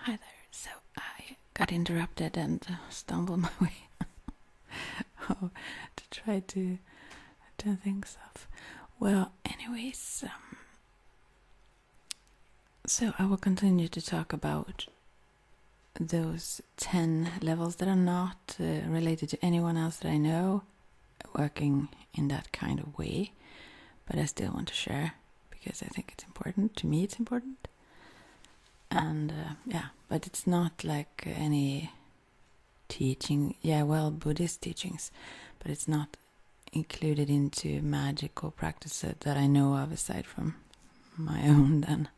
Hi there. So I got interrupted and stumbled my way to try to turn things off. Well, anyways, so I will continue to talk about those 10 levels that are not related to anyone else that I know working in that kind of way, but I still want to share because I think it's important. To me, it's important. And but it's not like any teaching, Buddhist teachings, but it's not included into magical practices that I know of aside from my own then,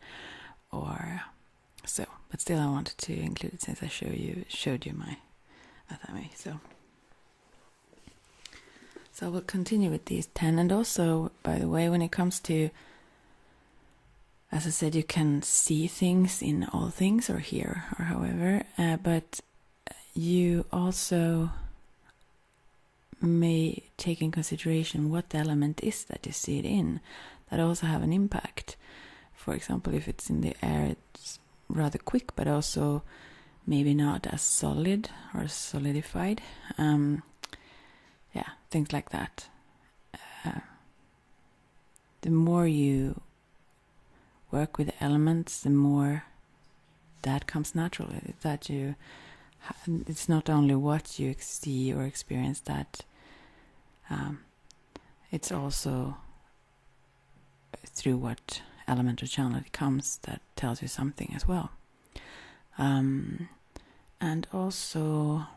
or so. But still, I wanted to include it since I showed you my atami. So I will continue with these 10. And also, by the way, when it comes to, as I said, you can see things in all things or hear or however, but you also may take in consideration what the element is that you see it in. That also have an impact. For example, if it's in the air, it's rather quick, but also maybe not as solid or solidified. Things like that. The more you work with the elements, the more that comes naturally. That it's not only what you see or experience that, it's also through what element or channel it comes that tells you something as well. And also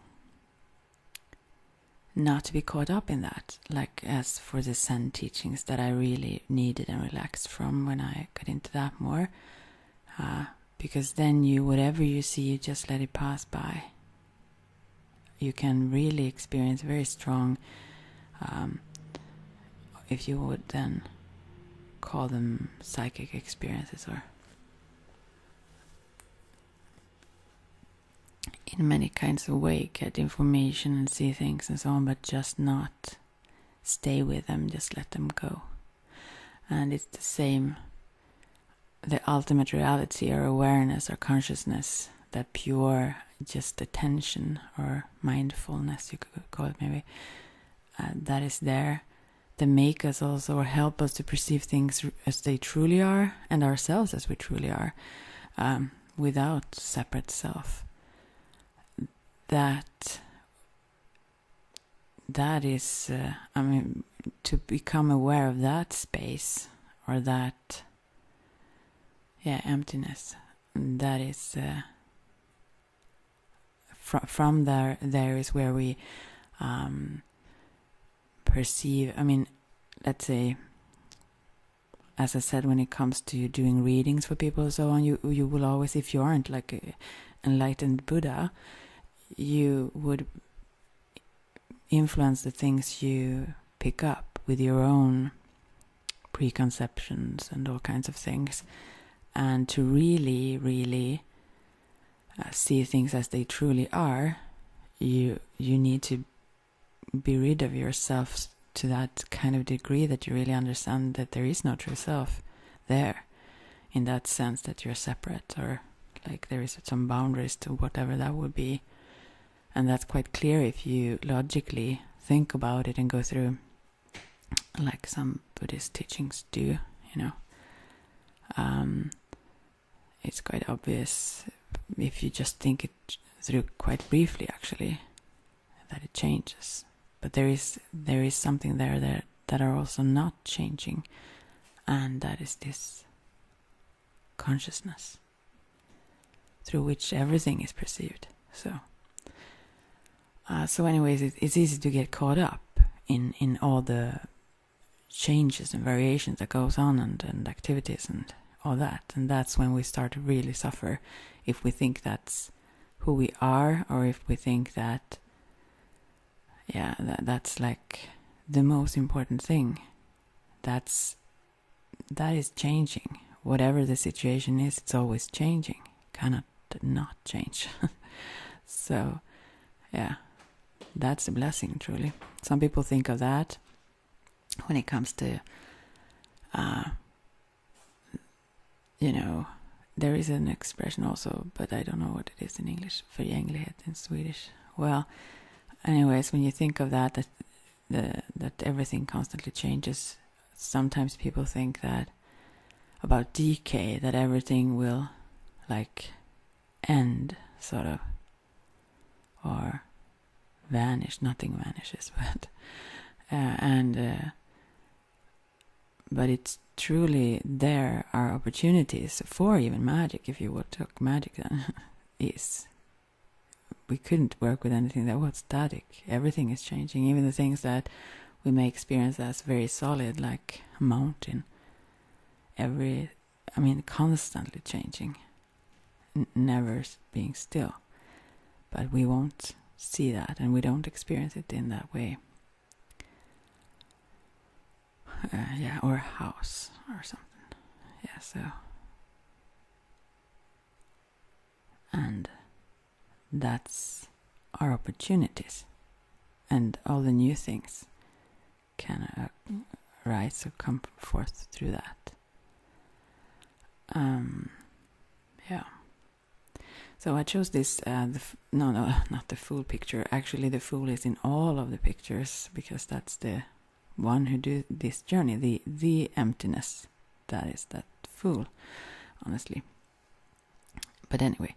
not to be caught up in that, like as for the Zen teachings that I really needed and relaxed from when I got into that more, because then whatever you see, you just let it pass by. You can really experience very strong, if you would then call them psychic experiences, or in many kinds of way, get information and see things and so on, but just not stay with them, just let them go. And it's the same, the ultimate reality or awareness or consciousness, that pure just attention or mindfulness, you could call it maybe, that is there, that make us also, or help us to perceive things as they truly are, and ourselves as we truly are, without separate self. That is, to become aware of that space, or that, emptiness, that is, from there is where we perceive, let's say, as I said, when it comes to doing readings for people and so on, you will always, if you aren't like an enlightened Buddha, you would influence the things you pick up with your own preconceptions and all kinds of things. And to really, really see things as they truly are, you need to be rid of yourself to that kind of degree that you really understand that there is no true self there, in that sense that you're separate, or like there is some boundaries to whatever that would be. And that's quite clear if you logically think about it and go through, like some Buddhist teachings do, it's quite obvious if you just think it through quite briefly, actually, that it changes. But there is something there that are also not changing, and that is this consciousness through which everything is perceived. So anyways, it's easy to get caught up in all the changes and variations that goes on, and activities and all that. And that's when we start to really suffer, if we think that's who we are, or if we think that, that's like the most important thing. That is changing. Whatever the situation is, it's always changing. Cannot not change. So, that's a blessing, truly. Some people think of that when it comes to, there is an expression also, but I don't know what it is in English. Förgänglighet in Swedish. Well, anyways, when you think of that everything constantly changes, sometimes people think that about decay, that everything will like end, sort of, or vanish. Nothing vanishes, but it's truly there are opportunities for even magic. If you would talk magic, then is we couldn't work with anything that was static. Everything is changing, even the things that we may experience as very solid, like a mountain. Constantly changing, never being still. But we won't see that, and we don't experience it in that way. Or a house or something. Yeah, so. And that's our opportunities. And all the new things can arise or come forth through that. Yeah. So I chose this, not the Fool picture. Actually, the Fool is in all of the pictures, because that's the one who do this journey, the emptiness. That is that Fool, honestly. But anyway,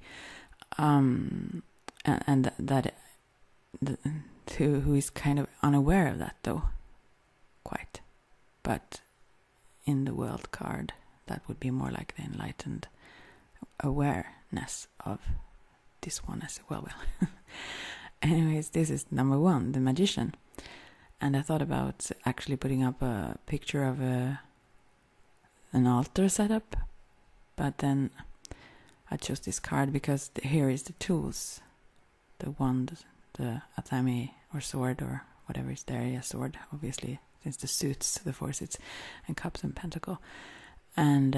and that who is kind of unaware of that, though, quite. But in the World card, that would be more like the enlightened awareness of this one as well. Anyways, this is number 1, the Magician. And I thought about actually putting up a picture of an altar setup, but then I chose this card because here is the tools, the wand, the atami or sword or whatever is there. Yeah, sword, obviously, since the suits, the 4 suits, and cups and pentacle, and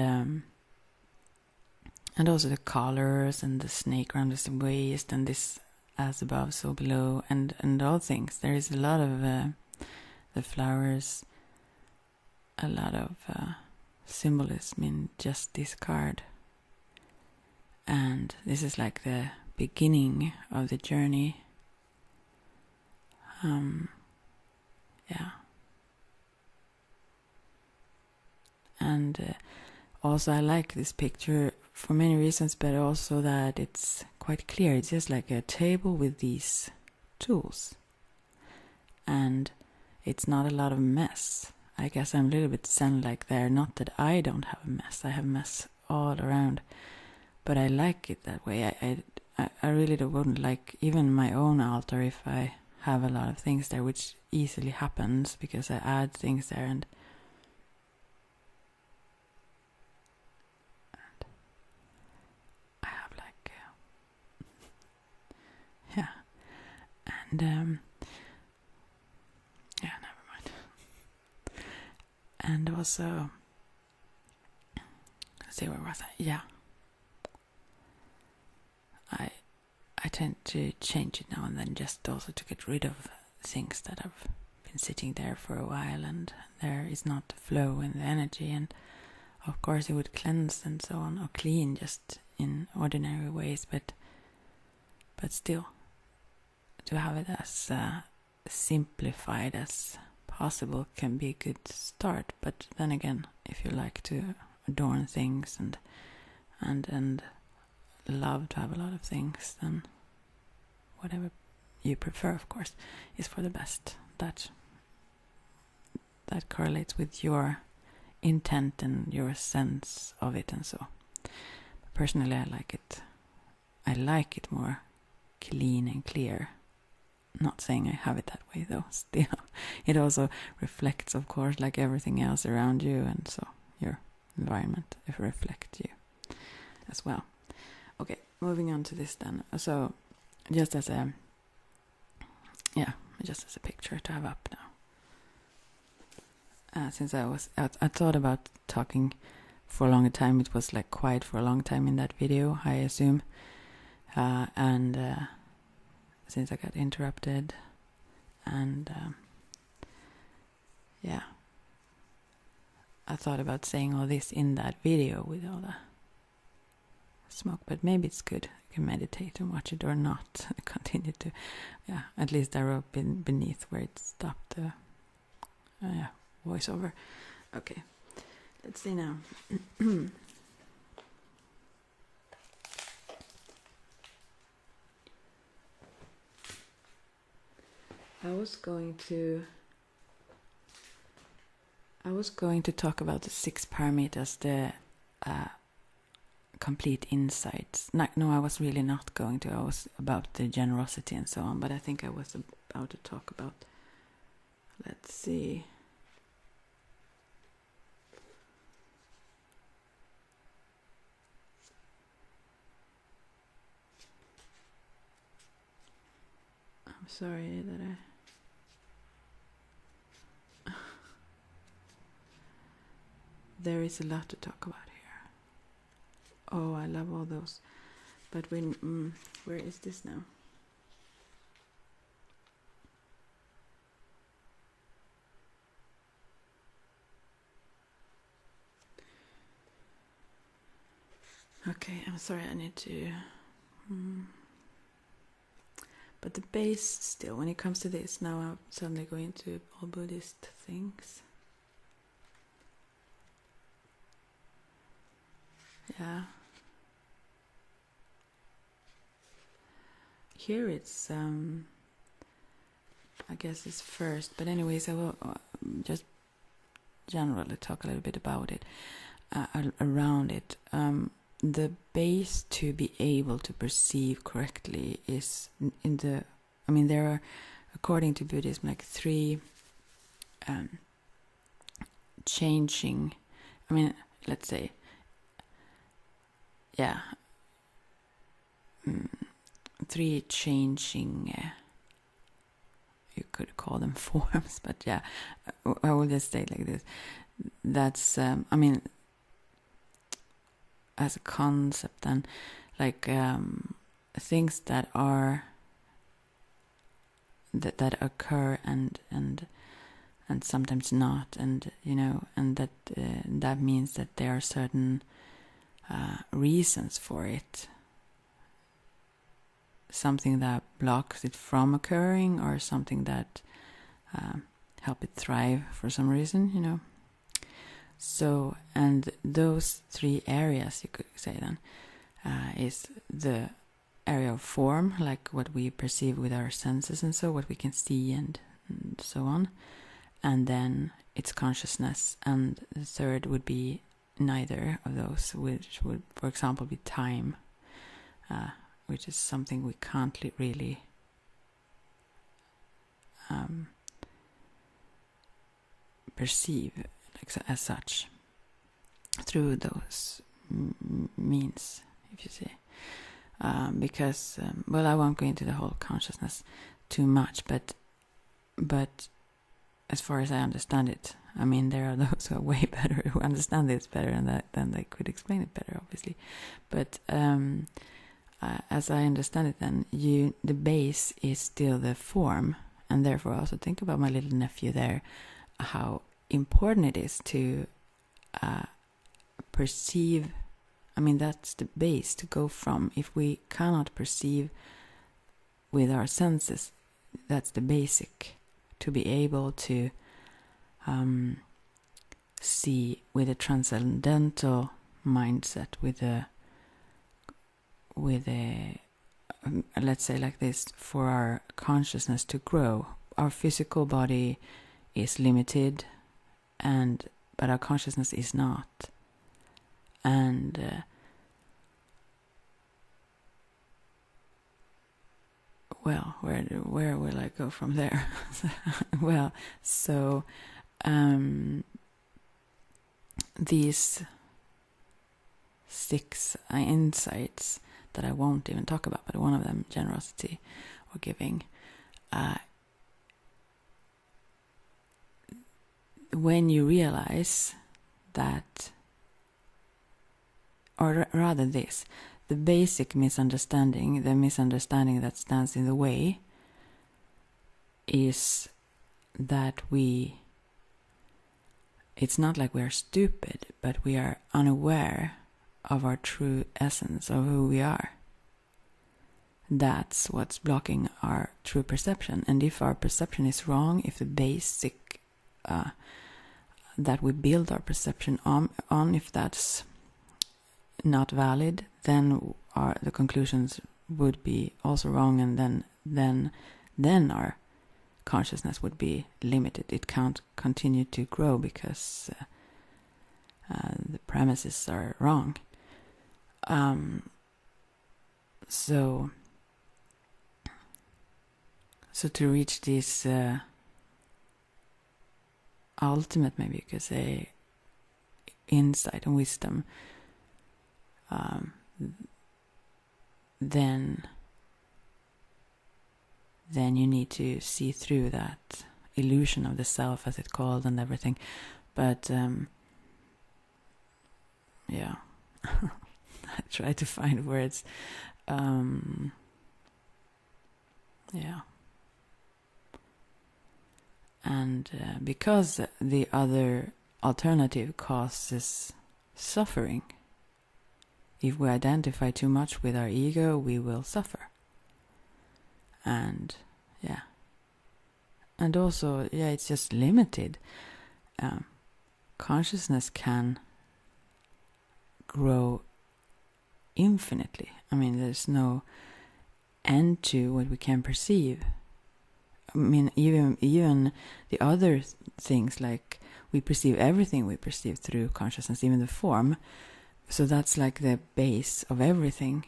also the collars and the snake around the waist, and this as above, so below, and all things. There is a lot of the flowers, a lot of symbolism in just this card. And this is like the beginning of the journey. Yeah. And also I like this picture for many reasons, but also that it's quite clear. It's just like a table with these tools. And it's not a lot of mess. I guess I'm a little bit Zen-like there. Not that I don't have a mess. I have mess all around. But I like it that way. I really wouldn't like even my own altar if I have a lot of things there, which easily happens because I add things there, and I have like and never mind. And also, let's see, where was I? Yeah. I tend to change it now and then, just also to get rid of things that have been sitting there for a while, and there is not flow in the energy, and of course it would cleanse and so on, or clean just in ordinary ways, but still to have it as simplified as possible can be a good start. But then again, if you like to adorn things and love to have a lot of things, then whatever you prefer, of course, is for the best. That correlates with your intent and your sense of it, and so. Personally, I like it. I like it more clean and clear. Not saying I have it that way, though. Still, it also reflects, of course, like everything else around you, and so your environment reflects you as well. Okay, moving on to this then. So, just as a picture to have up now. Since I thought about talking for a longer time, it was like quiet for a long time in that video, I assume. And since I got interrupted, and I thought about saying all this in that video with all the smoke, but maybe it's good. I can meditate and watch it or not. Continue to, at least I wrote beneath where it stopped the voiceover. Okay, let's see now. I was going to talk about the 6 paramitas, the complete insights. No, I was really not going to. I was about the generosity and so on, but I think I was about to talk about, let's see. I'm sorry that there is a lot to talk about here. Oh, I love all those. But where is this now? Okay, I'm sorry, I need to... But the base still, when it comes to this, now I'm suddenly going to all Buddhist things. Yeah. Here it's, I guess it's first, but anyways, I will just generally talk a little bit about it, around it. The base to be able to perceive correctly is there are, according to Buddhism, like 3 changing, let's say, 3 changing, you could call them forms, but I will just say it like this. That's, as a concept, and like things that are that occur and sometimes not, and and that means that there are certain reasons for it, something that blocks it from occurring, or something that help it thrive for some reason, So, and those 3 areas, you could say then, is the area of form, like what we perceive with our senses and so, what we can see and so on. And then it's consciousness. And the 3rd would be neither of those, which would, for example, be time, which is something we can't really perceive as such through those means, if you see, because I won't go into the whole consciousness too much, but as far as I understand it, there are those who are way better, who understand this better, and then they could explain it better, obviously. But as I understand it, then the base is still the form, and therefore I also think about my little nephew there, how important it is to perceive. That's the base to go from. If we cannot perceive with our senses, that's the basic, to be able to see with a transcendental mindset, with a let's say like this, for our consciousness to grow. Our physical body is limited, but our consciousness is not. And where will I go from there? These 6 insights that I won't even talk about, but one of them, generosity or giving, when you realize that, or rather this, the basic misunderstanding, the misunderstanding that stands in the way, is that it's not like we are stupid, but we are unaware of our true essence of who we are. That's what's blocking our true perception. And if our perception is wrong, if the basic that we build our perception on, if that's not valid, then the conclusions would be also wrong, and then our consciousness would be limited. It can't continue to grow because the premises are wrong. So to reach this ultimate, maybe you could say, insight and wisdom, then you need to see through that illusion of the self, as it's called, and everything. But yeah, I try to find words. Yeah. And because the other alternative causes suffering. If we identify too much with our ego, we will suffer. And yeah. And also, yeah, it's just limited. Consciousness can grow infinitely. I mean, there's no end to what we can perceive. I mean, even the other things, like we perceive everything we perceive through consciousness, even the form. So that's like the base of everything.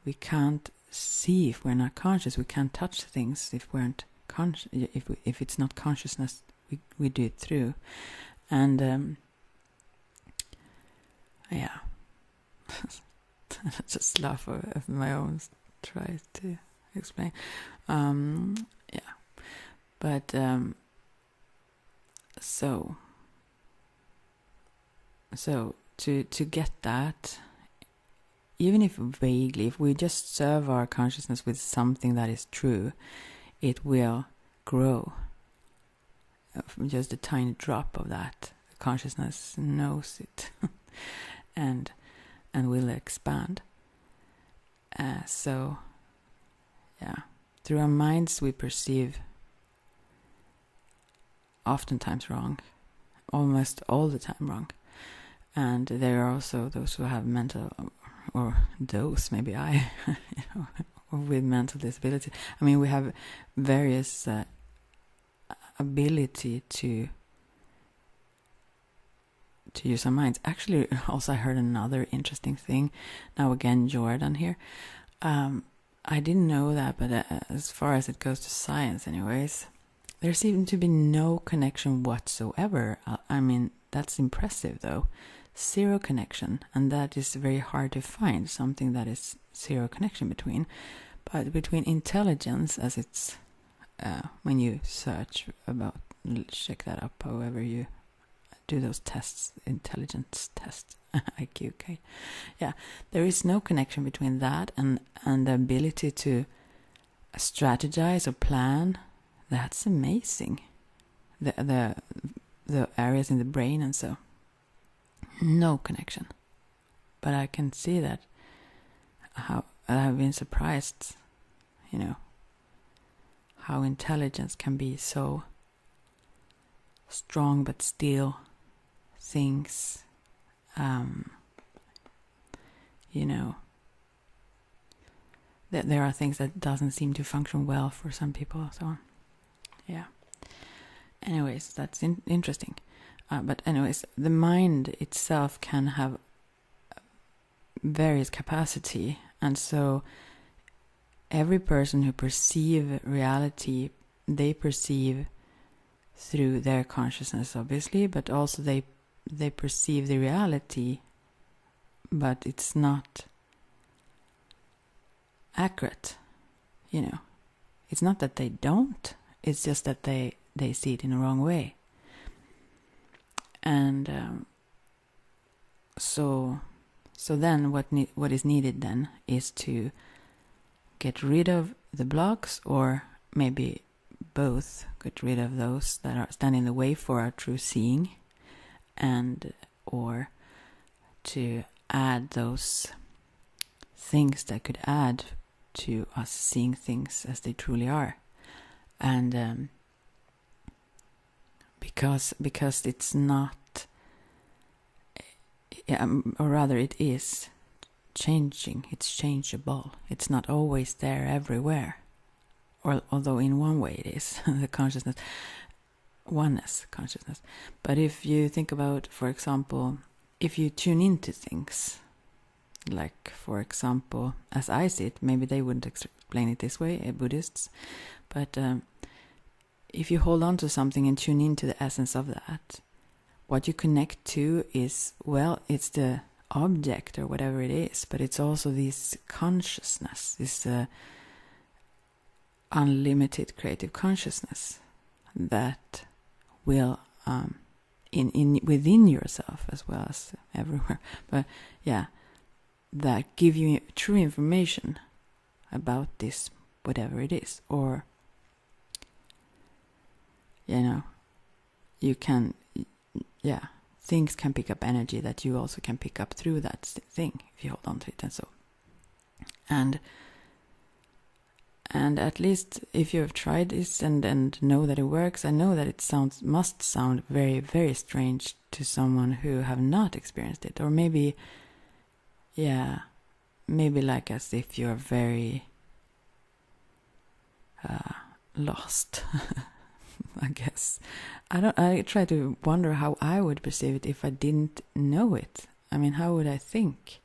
We can't see if we're not conscious. We can't touch things if we aren't conscious. If it's not consciousness, we do it through. And yeah, I just laugh at my own try to explain. Yeah, but so to get that, even if vaguely, if we just serve our consciousness with something that is true, it will grow. Just a tiny drop of that consciousness knows it, and will expand. So yeah, through our minds we perceive oftentimes wrong, almost all the time wrong. And there are also those who have mental, or those, maybe I, with mental disability. I mean, we have various ability to use our minds. Actually, also I heard another interesting thing. Now again, Jordan here. I didn't know that, but as far as it goes to science anyways, there seems to be no connection whatsoever. I mean, that's impressive though. Zero connection, and that is very hard to find, something that is zero connection between. But between intelligence, as it's when you search about, check that up, however you do those tests, intelligence tests, IQ, okay. Yeah, there is no connection between that and the ability to strategize or plan. That's amazing. The areas in the brain and so. No connection. But I can see that how I've been surprised, how intelligence can be so strong, but still things, that there are things that doesn't seem to function well for some people. So, yeah. Anyways, that's interesting. But anyways, the mind itself can have various capacity, and so every person who perceive reality, they perceive through their consciousness, obviously, but also they perceive the reality, but it's not accurate. It's not that they don't, it's just that they see it in the wrong way. And so then what is needed then is to get rid of the blocks, or maybe both, get rid of those that are standing in the way for our true seeing, and or to add those things that could add to us seeing things as they truly are. And because it's not, or rather it is changing, it's changeable, it's not always there everywhere, or although in one way it is the consciousness, oneness consciousness. But if you think about, for example, if you tune into things, like for example, as I see it, maybe they wouldn't explain it this way, Buddhists, but if you hold on to something and tune into the essence of that, what you connect to is, well, it's the object or whatever it is, but it's also this consciousness, this unlimited creative consciousness that will in within yourself as well as everywhere, but yeah, that give you true information about this, whatever it is. Or you can, things can pick up energy that you also can pick up through that thing if you hold on to it. And so, and at least if you have tried this and know that it works, I know that it must sound very, very strange to someone who have not experienced it, or maybe like as if you're very lost. I guess. I try to wonder how I would perceive it if I didn't know it. I mean, how would I think?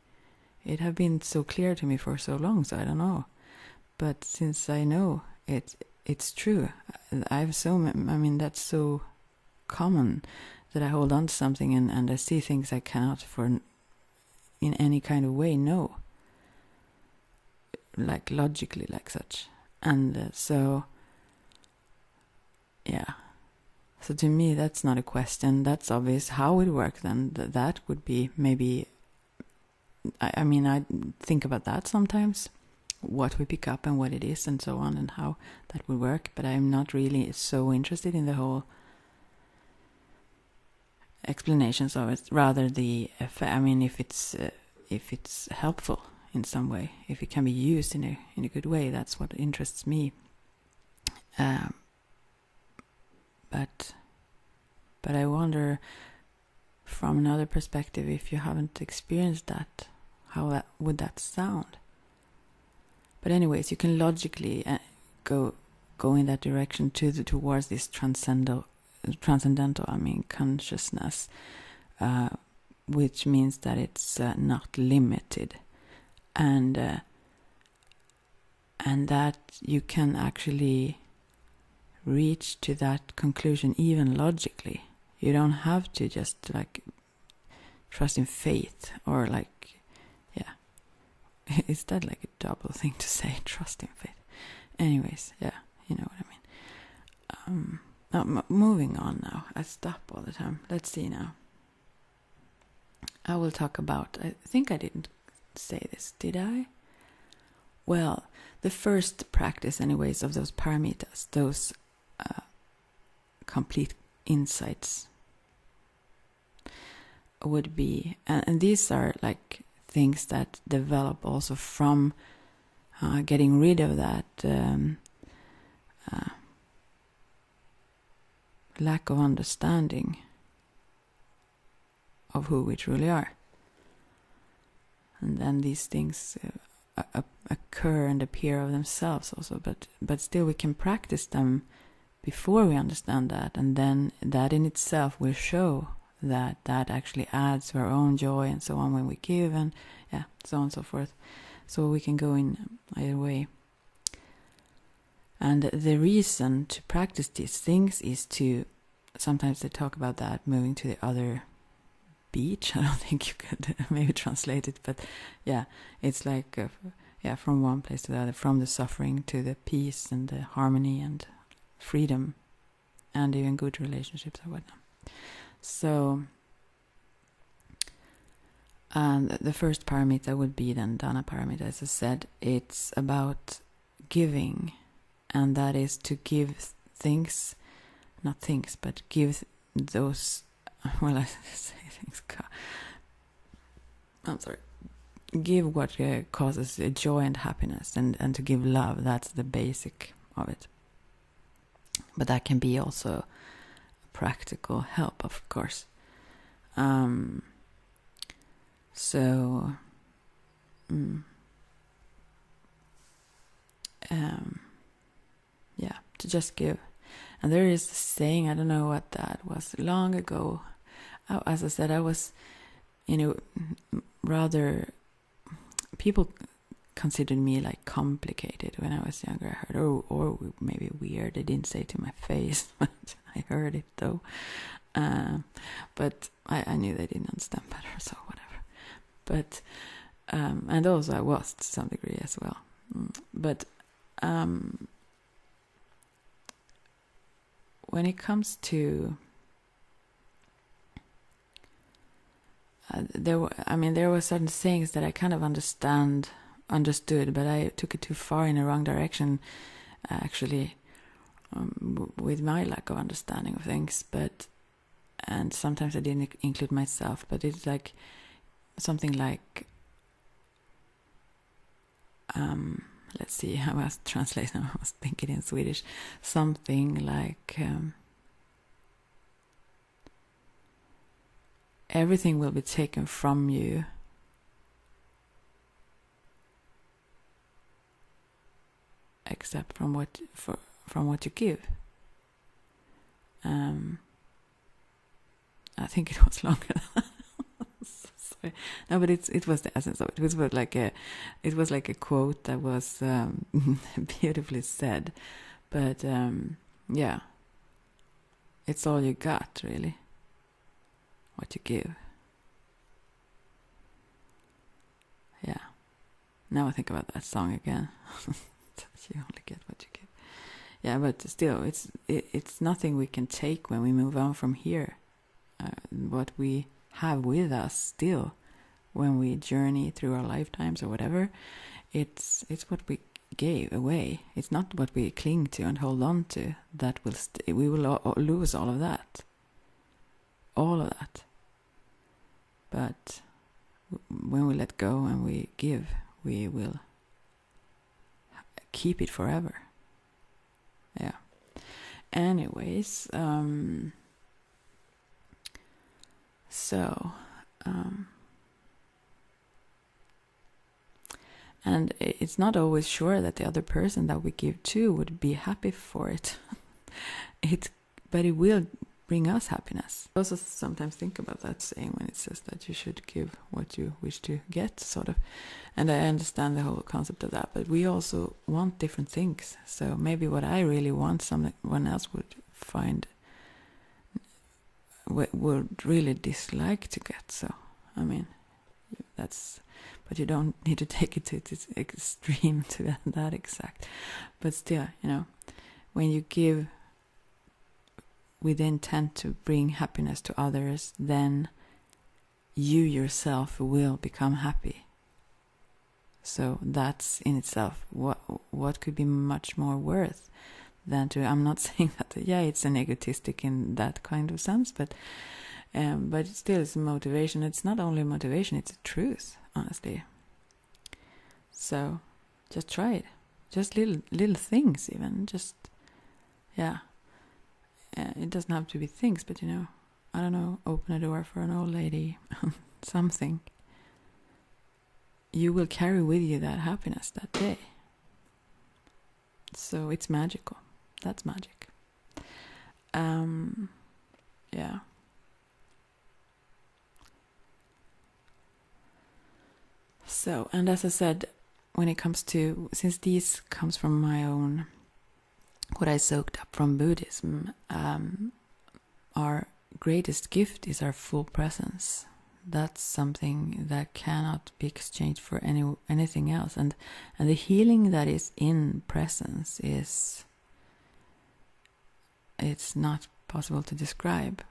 It have been so clear to me for so long, so I don't know. But since I know it's true. That's so common that I hold on to something and I see things I cannot in any kind of way know. Like logically, like such. And so to me that's not a question, that's obvious. How it works then, that would be maybe, I think about that sometimes, what we pick up and what it is and so on, and how that would work, but I'm not really so interested in the whole explanations of it, rather the effect. I mean, if it's helpful in some way, if it can be used in a good way, that's what interests me. But I wonder from another perspective, if you haven't experienced that, how would that sound? But anyways, you can logically go in that direction towards this transcendental, consciousness, which means that it's not limited, and that you can actually reach to that conclusion even logically. You don't have to just like trust in faith, or like, is that like a double thing to say, trust in faith? Anyways, you know what I mean. Moving on now. I stop all the time. Let's see now. I will talk about, I think I didn't say this, did I? Well, the first practice anyways of those paramitas, those complete insights, would be, and these are like things that develop also from getting rid of that lack of understanding of who we truly are. And then these things occur and appear of themselves also, but still we can practice them before we understand that, and then that in itself will show that actually adds to our own joy and so on when we give, and so on and so forth. So we can go in either way. And the reason to practice these things is to, sometimes they talk about that, moving to the other beach. I don't think you could maybe translate it, but it's like from one place to the other, from the suffering to the peace and the harmony and freedom and even good relationships or whatnot. So, and the first paramita would be then Dana Paramita. As I said, it's about giving, and that is to give things, not things, but give those, well, I say things, I'm sorry. Give what causes joy and happiness, and to give love. That's the basic of it. But that can be also practical help, of course. Yeah, to just give. And there is a saying, I don't know what that was, long ago. As I said, I was, rather, people considered me like complicated when I was younger, I heard, or maybe weird. They didn't say it to my face, but I heard it though. But I knew they didn't understand better, so whatever. But, and also I was to some degree as well. But when it comes to there were certain things that I kind of understood, but I took it too far in the wrong direction, actually, with my lack of understanding of things. And sometimes I didn't include myself, but it's like something like, let's see how I was translating. I was thinking in Swedish, something like, everything will be taken from you except from what you give. I think it was longer than that. Sorry. No, but it was the essence of it. It was like a quote that was beautifully said. But yeah, it's all you got, really. What you give. Yeah. Now I think about that song again. You only get what you give. Yeah, but still, it's nothing we can take when we move on from here. What we have with us still, when we journey through our lifetimes or whatever, it's what we gave away. It's not what we cling to and hold on to. That will we will lose all of that. All of that. But when we let go and we give, we will keep it forever. Yeah. Anyways, and it's not always sure that the other person that we give to would be happy for it. But it will bring us happiness. I also sometimes think about that saying when it says that you should give what you wish to get, sort of. And I understand the whole concept of that, but we also want different things. So maybe what I really want, someone else would really dislike to get. So, I mean, but you don't need to take it to its extreme to that exact. But still, when you give with the intent to bring happiness to others, then you yourself will become happy. So that's in itself what could be much more worth than to. I'm not saying that it's an egotistic in that kind of sense, but still it's a motivation. It's not only motivation; it's a truth, honestly. So just try it. Just little things, even just it doesn't have to be things, but I don't know, open a door for an old lady, something. You will carry with you that happiness that day. So it's magical. That's magic. Yeah. So, and as I said, when it comes to, since these comes from my own, what I soaked up from Buddhism, our greatest gift is our full presence. That's something that cannot be exchanged for anything else. And the healing that is in presence it's not possible to describe.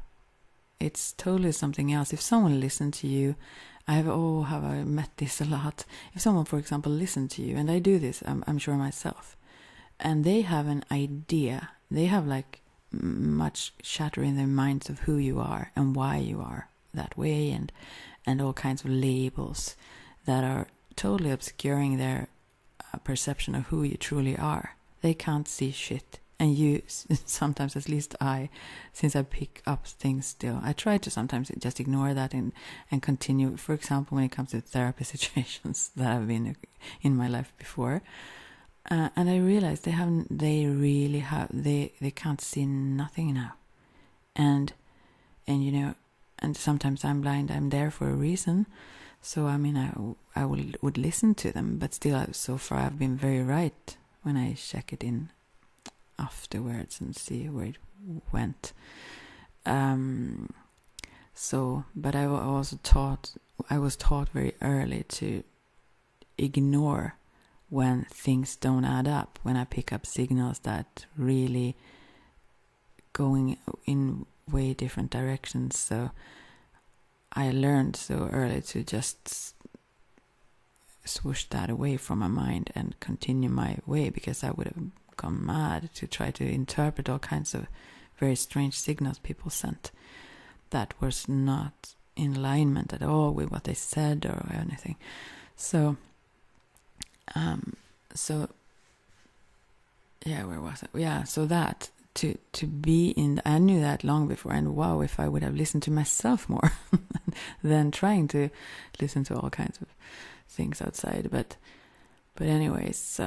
It's totally something else. If someone listened to you, have I met this a lot? If someone, for example, listened to you, and I do this, I'm sure myself, and they have an idea, they have like much chatter in their minds of who you are and why you are that way, and all kinds of labels that are totally obscuring their perception of who you truly are. They can't see shit. And you, sometimes, at least I, since I pick up things still, I try to sometimes just ignore that and continue. For example, when it comes to therapy situations that have been in my life before, and I realize they can't see nothing now, and you know, and sometimes I'm blind. I'm there for a reason. So I mean, I would listen to them, but still, so far I've been very right when I check it in afterwards and see where it went. But I was taught very early to ignore when things don't add up, when I pick up signals that really going in way different directions. So I learned so early to just swoosh that away from my mind and continue my way, because I would have gone mad to try to interpret all kinds of very strange signals people sent that was not in alignment at all with what they said or anything. So yeah, where was it? Yeah, so that to be in, I knew that long before, and wow, if I would have listened to myself more than trying to listen to all kinds of things outside. But anyways,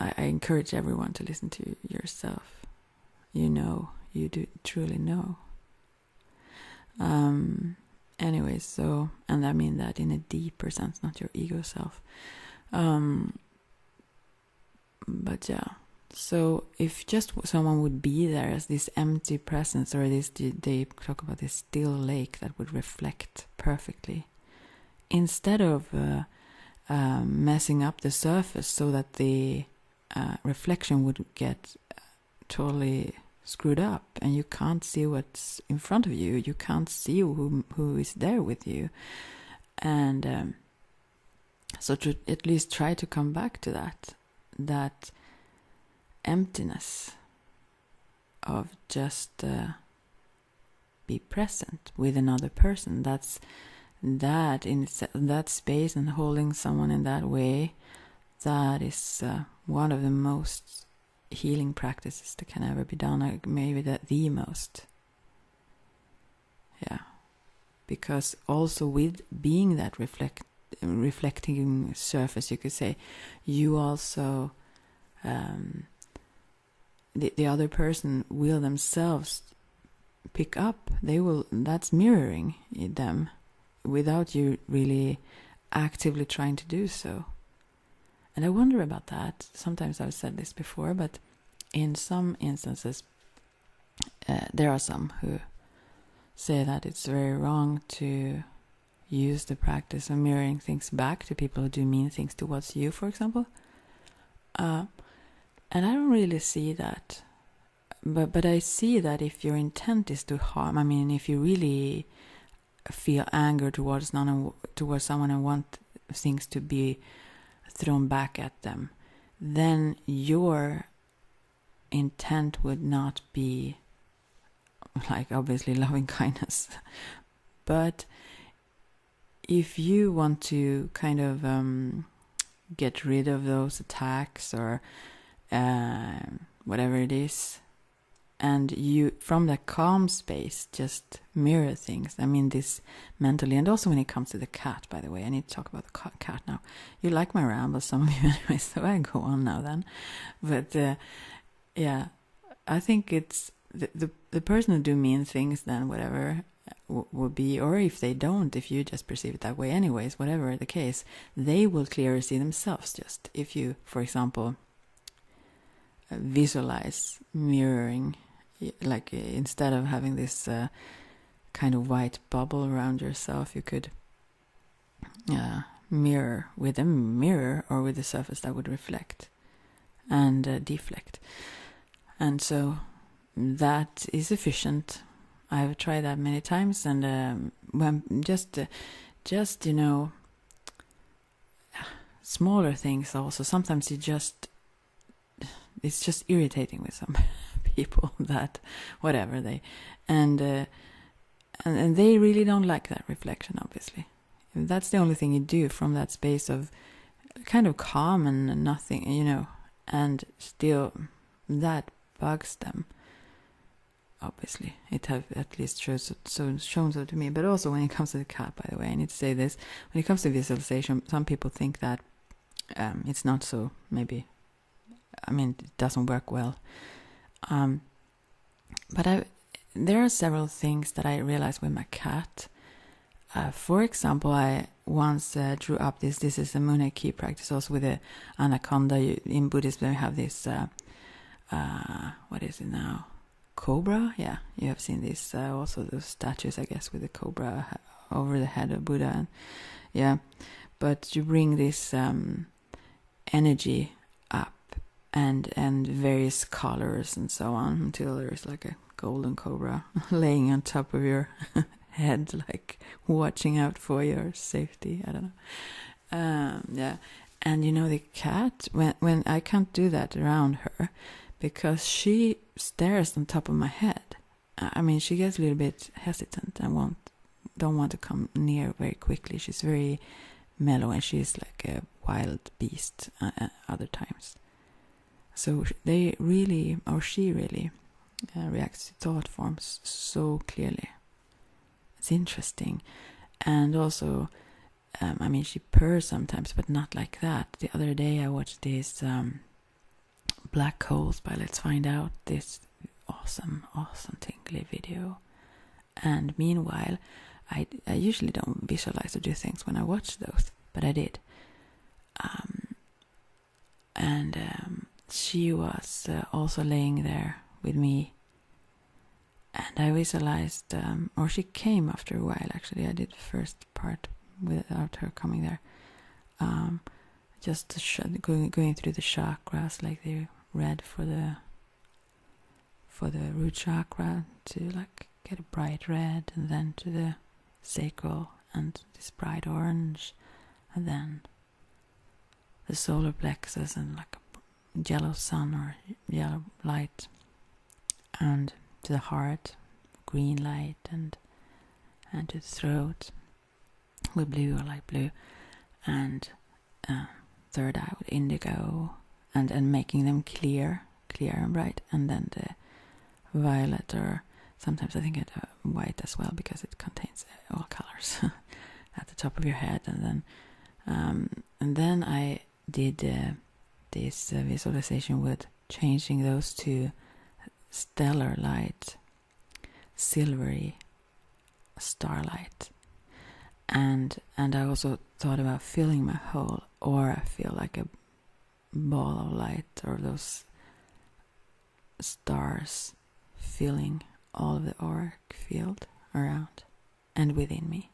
I encourage everyone to listen to yourself. You know, you do truly know. Anyways, so, and I mean that in a deeper sense, not your ego self. But yeah, so if just someone would be there as this empty presence, or this, they talk about this still lake that would reflect perfectly, instead of messing up the surface so that the reflection would get totally screwed up and you can't see what's in front of you. You can't see who is there with you. And so to at least try to come back to that emptiness of just be present with another person. That in that space, and holding someone in that way, that is one of the most healing practices that can ever be done. Maybe the most. Yeah, because also with being that reflecting surface, you could say, you also the other person will themselves pick up. That's mirroring them without you really actively trying to do so. And I wonder about that. Sometimes I've said this before, but in some instances, there are some who say that it's very wrong to use the practice of mirroring things back to people who do mean things towards you, for example. And I don't really see that. But I see that if your intent is to harm, I mean, if you really feel anger towards someone and want things to be thrown back at them, then your intent would not be like obviously loving kindness. But if you want to kind of get rid of those attacks or whatever it is, and you from that calm space just mirror things. I mean, this mentally, and also when it comes to the cat, by the way, I need to talk about the cat now. You like my ramble, some of you anyway, so I go on now then. But yeah, I think it's the person who do mean things, then whatever will be, or if they don't, if you just perceive it that way anyways, whatever the case, they will clearly see themselves. Just if you, for example, visualize mirroring, like instead of having this kind of white bubble around yourself, you could mirror with a mirror or with a surface that would reflect and deflect. And so that is efficient. I've tried that many times, and when just you know, smaller things also. Sometimes it's just irritating with some people that whatever they, and and they really don't like that reflection, obviously. That's the only thing you do from that space of kind of calm and nothing, and still that bugs them. Obviously, it have at least shown so to me. But also when it comes to the cat, by the way, I need to say this: when it comes to visualization, some people think that it's not so. Maybe, it doesn't work well. But there are several things that I realized with my cat. For example, I once drew up this. This is a Moonlight Key practice, also with the anaconda. In Buddhism, they have this. What is it now? Cobra? Yeah, you have seen this. Also, those statues, I guess, with the cobra over the head of Buddha. And, yeah, but you bring this energy up and various colors and so on until there's like a golden cobra laying on top of your head, like watching out for your safety. I don't know. Yeah, and the cat, when I can't do that around her because she stares on top of my head. She gets a little bit hesitant and don't want to come near very quickly. She's very mellow and she's like a wild beast other times. So she really reacts to thought forms so clearly. It's interesting. And also, she purrs sometimes, but not like that. The other day I watched this Black Holes by Let's Find Out, this awesome tingly video. And meanwhile, I usually don't visualize or do things when I watch those, but I did. She was also laying there with me, and I visualized, or she came after a while. Actually, I did the first part without her coming there. Just going through the chakras, like the red for the root chakra to like get a bright red, and then to the sacral and this bright orange, and then the solar plexus and like a yellow sun or yellow light, and to the heart, green light, and to the throat with blue or light blue, and third eye with indigo, and making them clear and bright, and then the violet, or sometimes I think it white as well, because it contains all colors at the top of your head. And then I did this visualization with changing those to stellar light, silvery starlight, and I also thought about filling my whole aura, feel like a ball of light, or those stars filling all of the auric field around and within me.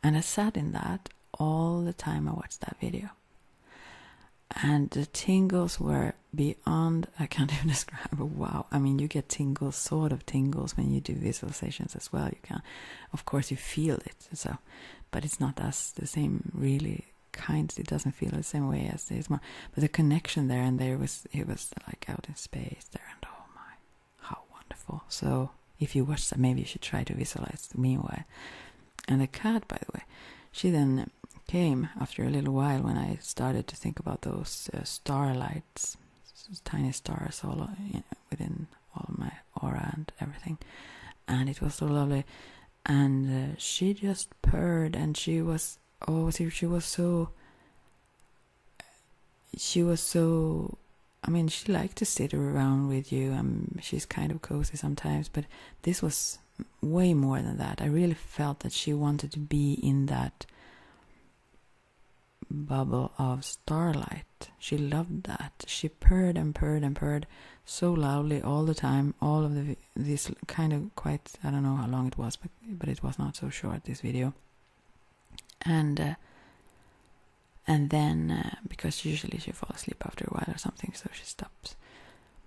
And I sat in that all the time I watched that video. And the tingles were beyond, I can't even describe. Wow. You get tingles, sort of tingles, when you do visualizations as well. You can, of course, you feel it. So, but it's not as the same really kinds. It doesn't feel the same way as there's more. But the connection there, and it was like out in space there, and oh my, how wonderful. So if you watch that, maybe you should try to visualize the meanwhile. And the cat, by the way, she then came after a little while when I started to think about those starlights, tiny stars all within all of my aura and everything, and it was so lovely. And she just purred, and she was so. She liked to sit around with you. She's kind of cozy sometimes, but this was way more than that. I really felt that she wanted to be in that bubble of starlight. She loved that. She purred and purred and purred so loudly all the time. All of this kind of quite, I don't know how long it was, but it was not so short, this video. And then because usually she falls asleep after a while or something, so she stops.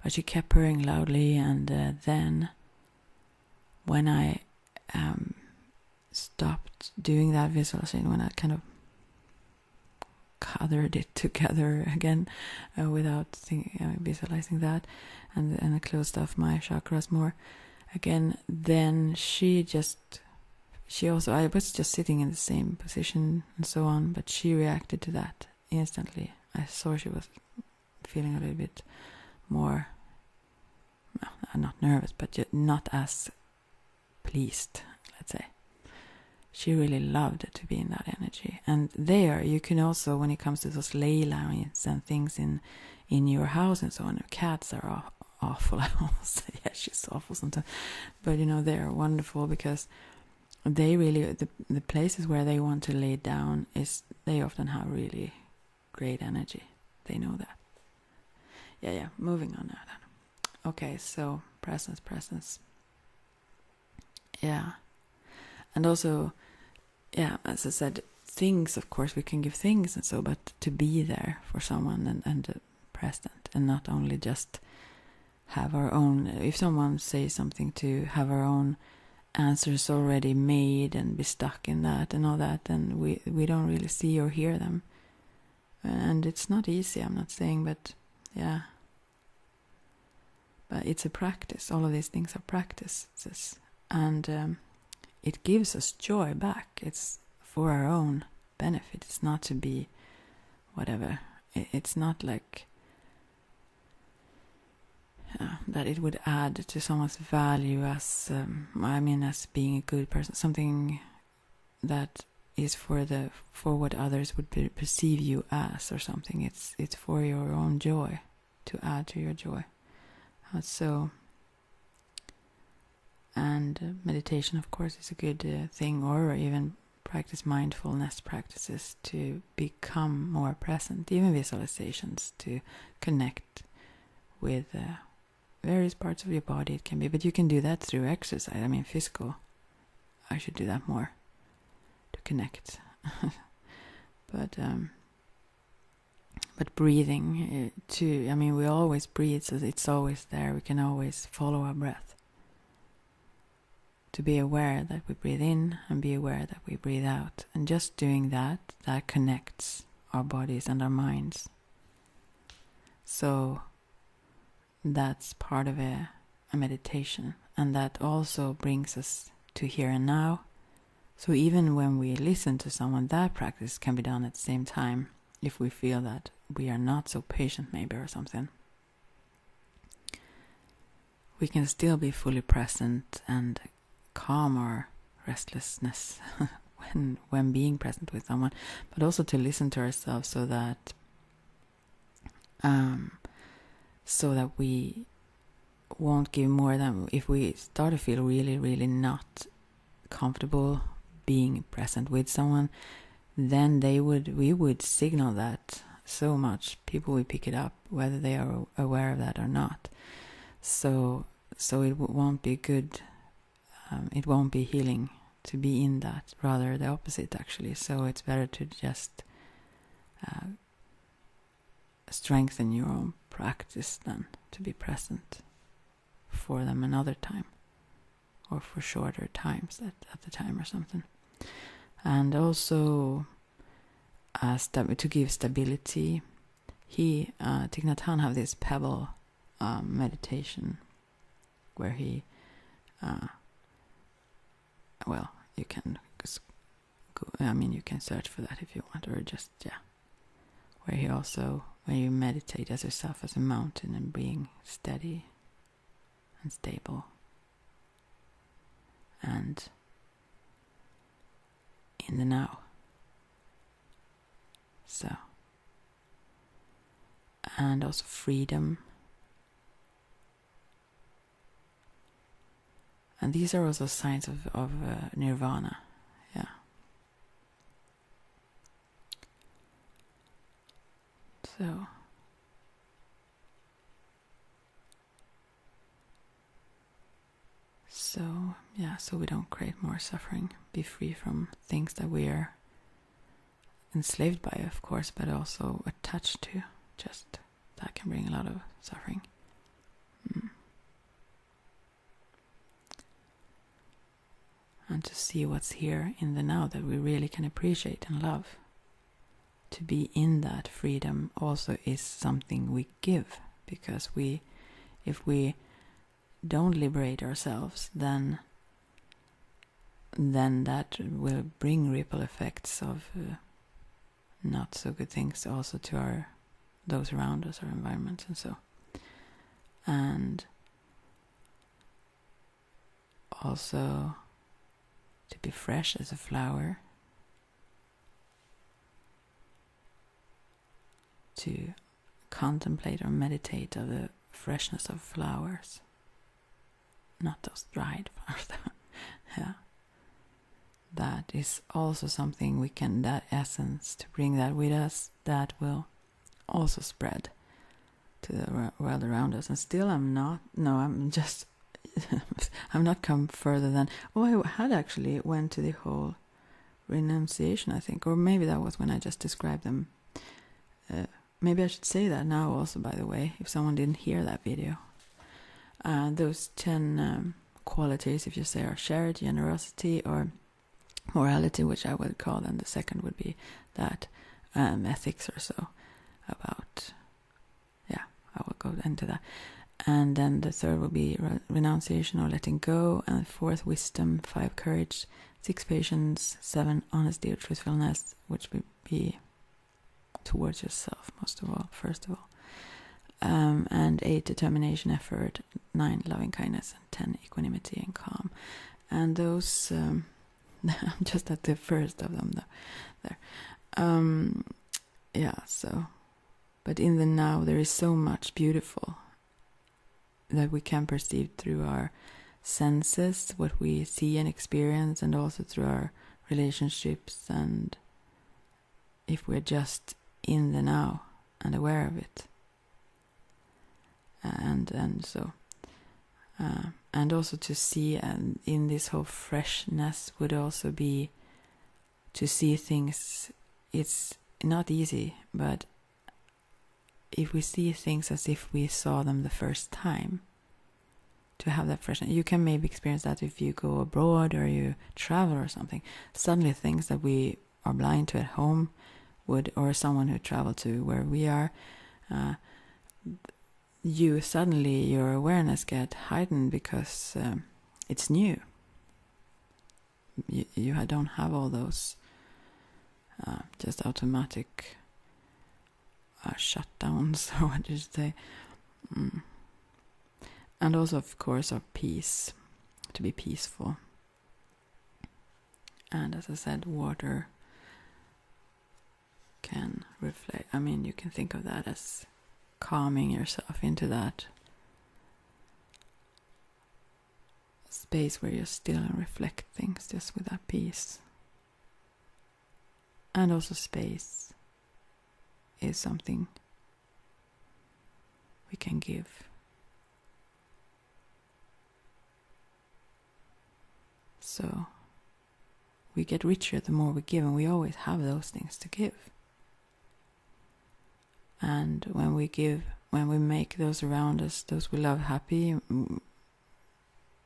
But she kept purring loudly, and then when I stopped doing that visualization, when I kind of gathered it together again without visualizing that, and I closed off my chakras more again, then she just I was just sitting in the same position and so on, but she reacted to that instantly. I saw she was feeling a little bit more, not nervous, but not as pleased, let's say. She really loved to be in that energy. And there, you can also, when it comes to those ley lines and things in your house and so on, cats are awful. I almost say, yeah, she's awful sometimes. But, they are wonderful because they really, the places where they want to lay down, they often have really great energy. They know that. Yeah, moving on now then. Okay, so presence. Yeah. And also, yeah, as I said, things, of course, we can give things and so, but to be there for someone and present, and not only just have our own, if someone says something, to have our own answers already made and be stuck in that and all that, then we don't really see or hear them. And it's not easy, I'm not saying, but yeah. But it's a practice. All of these things are practices. And it gives us joy back. It's for our own benefit. It's not to be whatever. It's not like that it would add to someone's value as, as being a good person. Something that is for what others would perceive you as or something. It's for your own joy, to add to your joy. So, and meditation, of course, is a good thing, or even practice mindfulness practices to become more present, even visualizations to connect with various parts of your body. It can be, but you can do that through exercise. Physical. I should do that more to connect. But breathing too. We always breathe, so it's always there. We can always follow our breath. To be aware that we breathe in and be aware that we breathe out. And just doing that connects our bodies and our minds. So that's part of a meditation. And that also brings us to here and now. So even when we listen to someone, that practice can be done at the same time. If we feel that we are not so patient maybe or something, we can still be fully present and calm our restlessness when being present with someone, but also to listen to ourselves so that we won't give more than, if we start to feel really, really not comfortable being present with someone, then we would signal that so much. People will pick it up, whether they are aware of that or not. So it won't be good. It won't be healing to be in that. Rather the opposite, actually. So it's better to just strengthen your own practice than to be present for them another time, or for shorter times at the time or something. And also to give stability. Thich Nhat Hanh have this pebble meditation where he, you can go, you can search for that if you want, or just, where he also, when you meditate as yourself as a mountain and being steady and stable and in the now. So, and also freedom. And these are also signs of nirvana. Yeah. So we don't create more suffering, be free from things that we are enslaved by, of course, but also attached to. Just that can bring a lot of suffering. And to see what's here in the now that we really can appreciate and love. To be in that freedom also is something we give, because if we don't liberate ourselves, then then that will bring ripple effects of not so good things also to those around us, our environment, and so. And also to be fresh as a flower, to contemplate or meditate on the freshness of flowers, not those dried flowers. Yeah, that is also something we can, that essence, to bring that with us, that will also spread to the world around us. And still I'm not come further than, I had actually went to the whole renunciation, I think, or maybe that was when I just described them. Maybe I should say that now also, by the way, if someone didn't hear that video. Those 10 qualities, if you say, are charity, generosity, or morality, which I would call, and the second would be that ethics or so, about, I will go into that. And then the third will be renunciation or letting go, and fourth, wisdom, 5, courage, 6, patience, 7, honesty or truthfulness, which would be towards yourself, most of all, first of all. And 8, determination, effort, 9, loving kindness, and 10, equanimity and calm. And those, I'm just at the first of them there. So, but in the now there is so much beautiful that we can perceive through our senses, what we see and experience, and also through our relationships, and if we're just in the now and aware of it. And also to see, and in this whole freshness would also be to see things. It's not easy, but if we see things as if we saw them the first time, to have that freshness. You can maybe experience that if you go abroad or you travel or something. Suddenly things that we are blind to at home would, or someone who traveled to where we are, your awareness get heightened because it's new. You don't have all those just automatic shutdowns, or what did you say? And also, of course, of peace, to be peaceful. And as I said, water can reflect. I mean, you can think of that as calming yourself into that space where you're still and reflect things just with that peace. And also space is something we can give. So we get richer the more we give, and we always have those things to give. And when we give, when we make those around us, those we love, happy,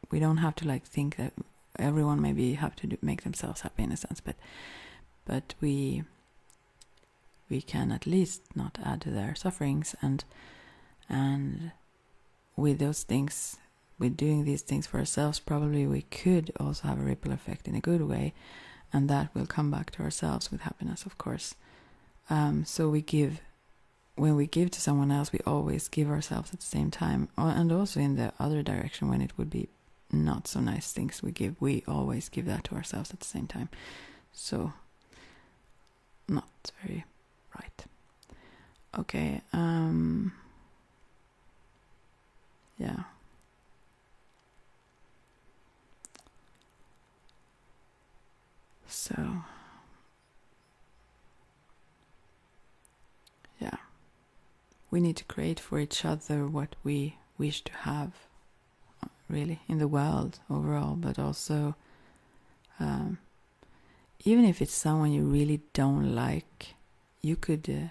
we don't have to think that everyone maybe have to make themselves happy in a sense, but we can at least not add to their sufferings, and with those things, with doing these things for ourselves, probably we could also have a ripple effect in a good way, and that will come back to ourselves with happiness, of course. So we give. When we give to someone else, we always give ourselves at the same time, and also in the other direction, when it would be not so nice things we give, we always give that to ourselves at the same time. So, not very right. Okay, yeah. So, yeah. We need to create for each other what we wish to have, really, in the world overall, but also, even if it's someone you really don't like, you could,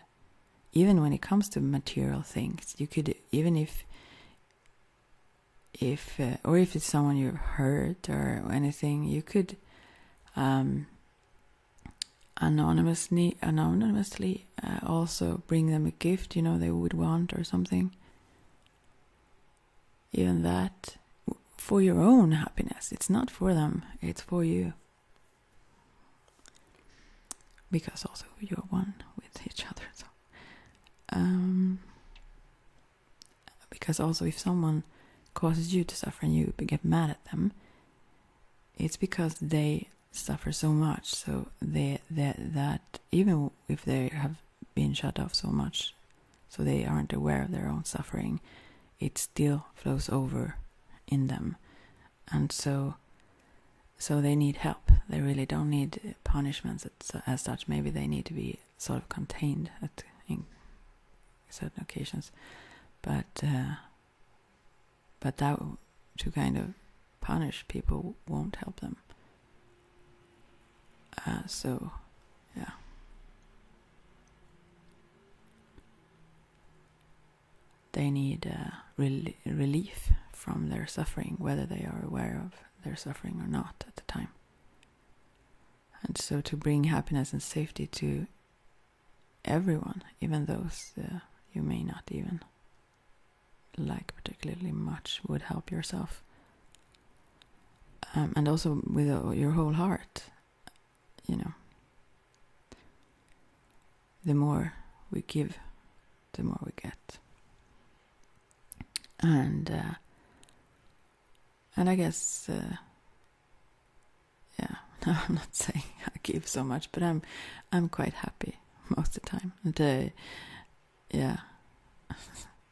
even when it comes to material things, you could, even if it's someone you've hurt or anything, you could anonymously also bring them a gift, they would want or something. Even that, for your own happiness. It's not for them, it's for you. because also you're one with each other. So, because also if someone causes you to suffer and you get mad at them, it's because they suffer so much. So that even if they have been shut off so much, so they aren't aware of their own suffering, it still flows over in them, and so they need help. They really don't need punishments as such. Maybe they need to be sort of contained in certain occasions, but that to kind of punish people won't help them. So, yeah. They need relief from their suffering, whether they are aware of their suffering or not at the time. And so to bring happiness and safety to everyone, even those you may not even like particularly much, would help yourself. And also with your whole heart, the more we give, the more we get. And I guess, I'm not saying I give so much, but I'm quite happy most of the time. And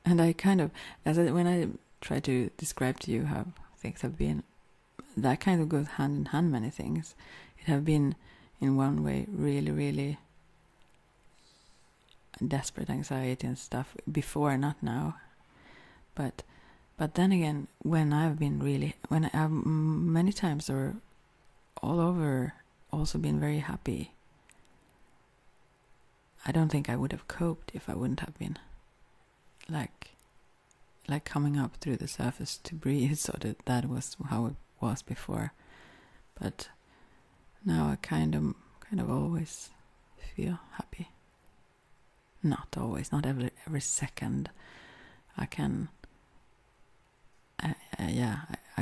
and I kind of, when I try to describe to you how things have been, that kind of goes hand in hand. Many things. It have been in one way really, really desperate anxiety and stuff before, not now. But then again, when I have many times or all over also been very happy, I don't think I would have coped if I wouldn't have been like coming up through the surface to breathe. So that was how it was before. But now I kind of always feel happy. Not always, not every second. I can, I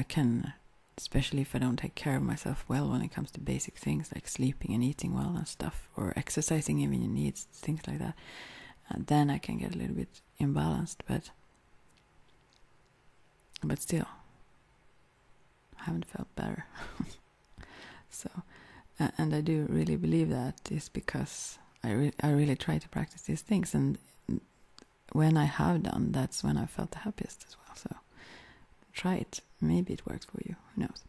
can, especially if I don't take care of myself well when it comes to basic things like sleeping and eating well and stuff, or exercising even your needs, things like that. Then I can get a little bit imbalanced, but still, I haven't felt better. So, and I do really believe that is because I really try to practice these things, and when I have done, that's when I felt the happiest as well. So try it. Maybe it works for you. Who knows?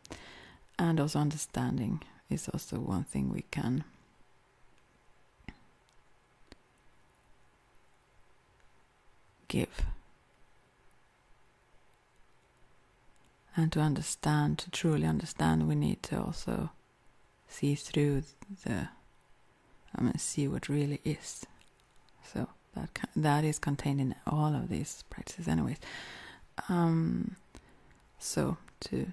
And also understanding is also one thing we can give. And to understand, to truly understand, we need to also see through see what really is. So that is contained in all of these practices anyways. So to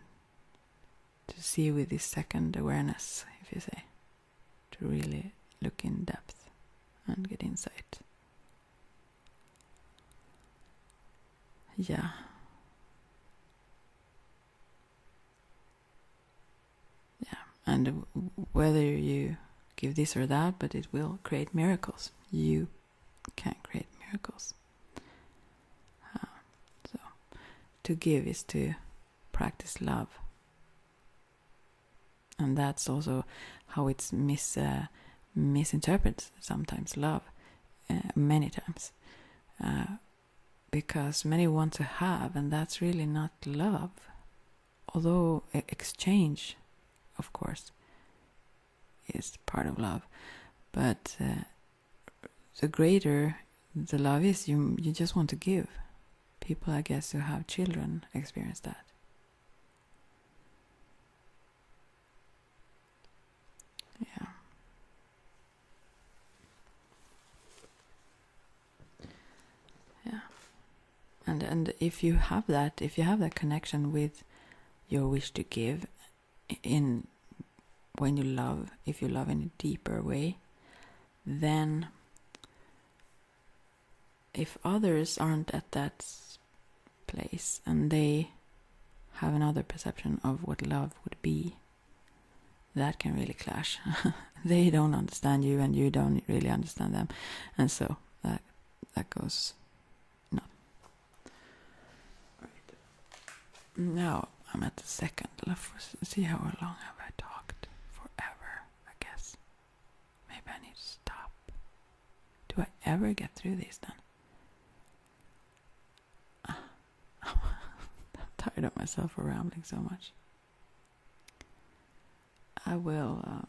see with this second awareness, if you say, to really look in depth and get insight. Yeah. And whether you give this or that, but it will create miracles. You can create miracles. So to give is to practice love. And that's also how it's misinterpreted sometimes, love, many times. Because many want to have, and that's really not love. Although exchange, of course, is part of love, but the greater the love is, you just want to give. People, I guess, who have children experience that. Yeah. Yeah. And if you have that connection with your wish to give, when you love, if you love in a deeper way, then if others aren't at that place and they have another perception of what love would be, that can really clash. they don't understand you and you don't really understand them, and so that goes. No. Right. Now I'm at the second. Let's see how long have I talked. Forever, I guess. Maybe I need to stop. Do I ever get through these then? I'm tired of myself for rambling so much. I will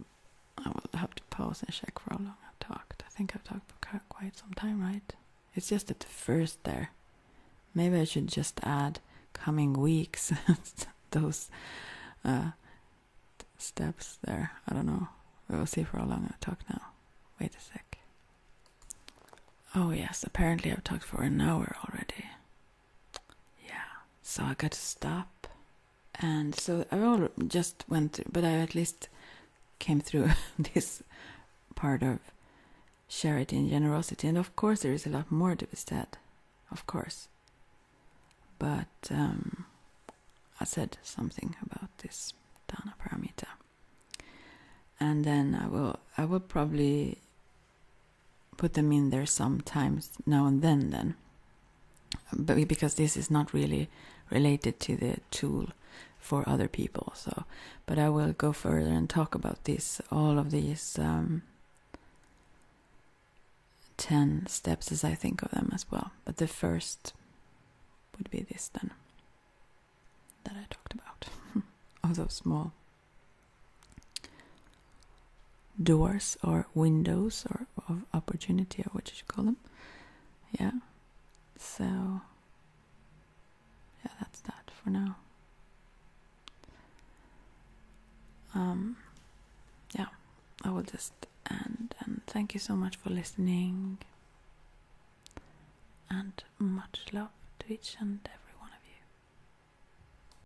have to pause and check for how long I've talked. I think I've talked for quite some time, right? It's just at the first there. Maybe I should just add coming weeks, those steps there. I don't know. We'll see for how long I've talked now. Wait a sec. Oh yes, apparently I've talked for an hour already. Yeah, so I got to stop. And so I all just went through, but I at least came through this part of charity and generosity. And of course there is a lot more to be said, of course. But I said something about this Dana Paramita. And then I will probably put them in there sometimes now and then. But because this is not really related to the tool for other people, so but I will go further and talk about all of these 10 steps as I think of them as well. But the first would be this then that I talked about. Of those small doors or windows or of opportunity, or what you should call them. Yeah. So yeah, that's that for now. Yeah, I will just end, and thank you so much for listening, and much love to each and every